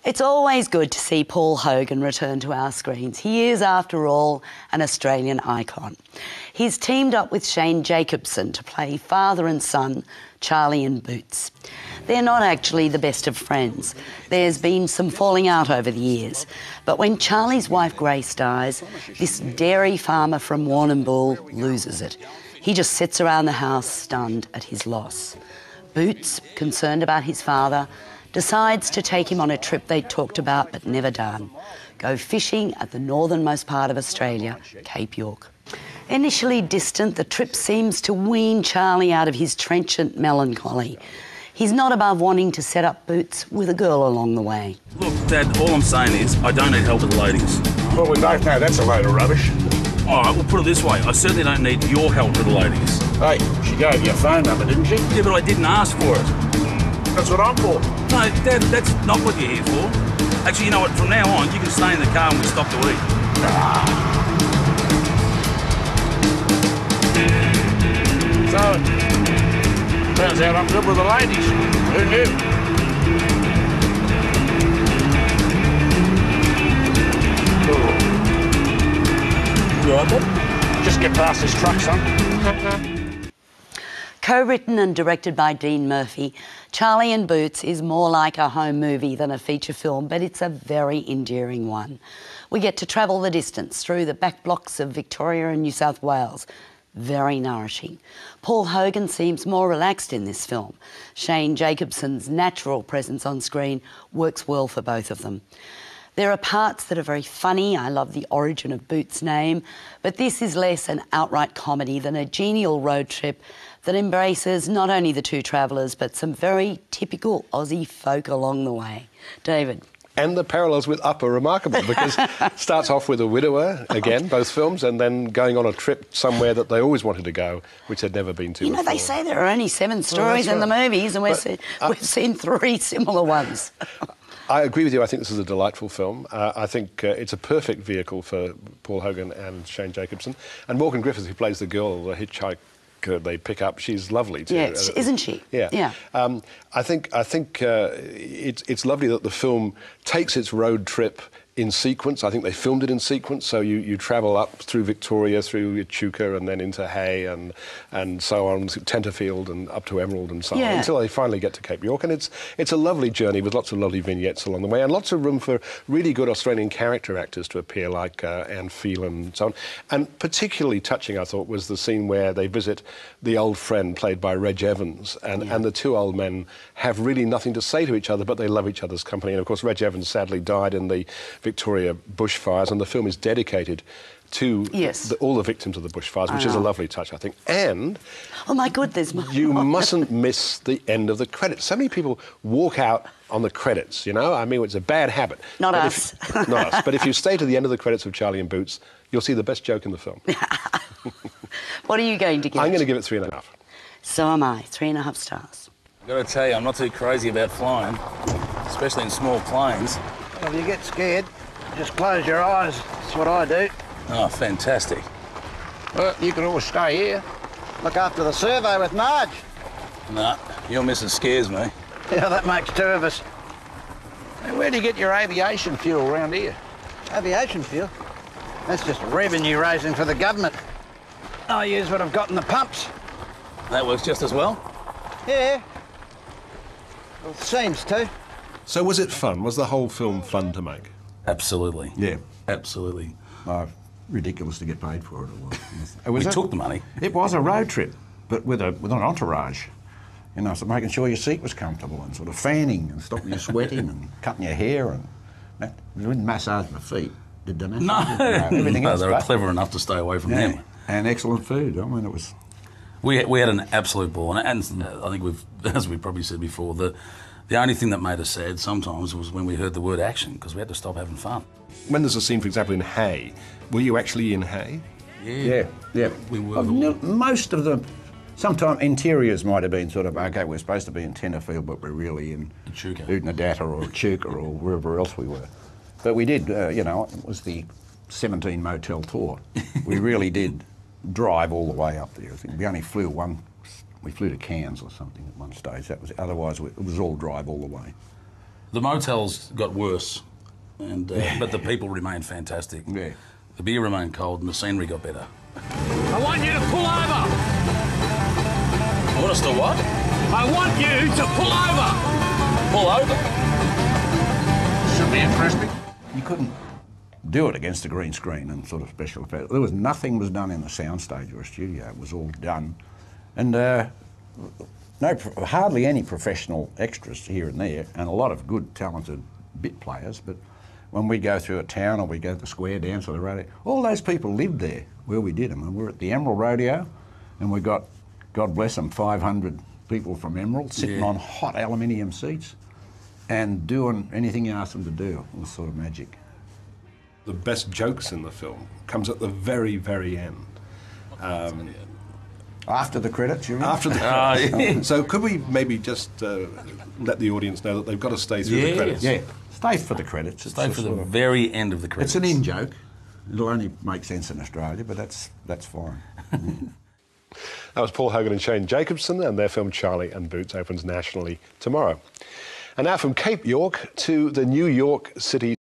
It's always good to see Paul Hogan return to our screens. He is, after all, an Australian icon. He's teamed up with Shane Jacobson to play father and son, Charlie and Boots. They're not actually the best of friends. There's been some falling out over the years. But when Charlie's wife Grace dies, this dairy farmer from Warrnambool loses it. He just sits around the house stunned at his loss. Boots, concerned about his father, decides to take him on a trip they'd talked about but never done. Go fishing at the northernmost part of Australia, Cape York. Initially distant, the trip seems to wean Charlie out of his trenchant melancholy. He's not above wanting to set up Boots with a girl along the way. Look, Dad, all I'm saying is I don't need help with the ladies. Well, we both know that's a load of rubbish. All right, we'll put it this way. I certainly don't need your help with the ladies. Hey, she gave you a phone number, didn't she? Yeah, but I didn't ask for it. That's what I'm for. No, Dad, that's not what you're here for. Actually, you know what? From now on, you can stay in the car when we stop to eat. So, turns out I'm good with the ladies. Who knew? You all right, Bob? Just get past this truck, son. Co-written and directed by Dean Murphy, Charlie and Boots is more like a home movie than a feature film, but it's a very endearing one. We get to travel the distance through the back blocks of Victoria and New South Wales. Very nourishing. Paul Hogan seems more relaxed in this film. Shane Jacobson's natural presence on screen works well for both of them. There are parts that are very funny. I love the origin of Boots' name, but this is less an outright comedy than a genial road trip that embraces not only the two travellers, but some very typical Aussie folk along the way. David. And the parallels with Up are remarkable because it starts off with a widower, again, both films, and then going on a trip somewhere that they always wanted to go, which they'd never been to before. They say there are only 7 stories in the movies, and we've seen 3 similar ones. I agree with you. I think this is a delightful film. I think it's a perfect vehicle for Paul Hogan and Shane Jacobson. And Morgan Griffiths, who plays the girl, the hitchhiker they pick up, she's lovely too. Yeah, isn't she? Yeah. I think it's lovely that the film takes its road trip in sequence. I think they filmed it in sequence, so you travel up through Victoria, through Echuca, and then into Hay, and so on, to Tenterfield, and up to Emerald, and so on, until they finally get to Cape York. And it's a lovely journey with lots of lovely vignettes along the way, and lots of room for really good Australian character actors to appear, like Anne Phelan and so on. And particularly touching, I thought, was the scene where they visit the old friend played by Reg Evans, and the two old men have really nothing to say to each other, but they love each other's company. And of course, Reg Evans sadly died in the Victoria bushfires, and the film is dedicated to all the victims of the bushfires, which is a lovely touch, I think. And oh my God, there's more. You mustn't miss the end of the credits. So many people walk out on the credits, you know? I mean, it's a bad habit. Not us. Not us. But if you stay to the end of the credits of Charlie and Boots, you'll see the best joke in the film. What are you going to give it? I'm going to give it 3.5. So am I. 3.5 stars. I've got to tell you, I'm not too crazy about flying, especially in small planes. Well, if you get scared, just close your eyes. That's what I do. Oh, fantastic. Well, you can always stay here. Look after the survey with Marge. Nah, your missus scares me. Yeah, that makes 2 of us. Hey, where do you get your aviation fuel around here? Aviation fuel? That's just revenue raising for the government. I use what I've got in the pumps. That works just as well? Yeah. Well, seems to. So was it fun? Was the whole film fun to make? Absolutely. Yeah. Absolutely. Ridiculous to get paid for it. We took the money. It was a road trip, but with an entourage. You know, so making sure your seat was comfortable and sort of fanning and stopping you sweating and cutting your hair and that. We didn't massage my feet, did they? No. Everything else. They were clever enough to stay away from them. And excellent food. I mean, it was. We had an absolute ball, and I think as we probably said before, the only thing that made us sad sometimes was when we heard the word action, because we had to stop having fun. When there's a scene, for example, in Hay, were you actually in Hay? Yeah. We were. Most of them, sometimes interiors might have been sort of, okay, we're supposed to be in Tenterfield, but we're really in Oodnadatta or Echuca or wherever else we were. But we did, it was the 17 motel tour. We really did drive all the way up there. I think we only flew we flew to Cairns or something at one stage. That was, otherwise it was all drive all the way. The motels got worse, and but the people remained fantastic. Yeah. The beer remained cold, and the scenery got better. I want you to pull over. I want us to what? I want you to pull over. Pull over. Should be interesting. You couldn't do it against a green screen and sort of special effects. There was nothing was done in a soundstage or a studio. It was all done, and hardly any professional extras here and there, and a lot of good, talented bit players. But when we go through a town or we go to the square dance or the rodeo, all those people lived there where we did them. And we're at the Emerald Rodeo, and we got, God bless them, 500 people from Emerald sitting on hot aluminium seats and doing anything you asked them to do. It was sort of magic. The best jokes in the film comes at the very, very end. After the credits, you remember? After the credits. So could we maybe just let the audience know that they've got to stay through the credits? Yeah, stay for the credits. It's Stay for the very end of the credits. It's an in-joke. It'll only make sense in Australia, but that's fine. That was Paul Hogan and Shane Jacobson, and their film Charlie and Boots opens nationally tomorrow. And now from Cape York to the New York City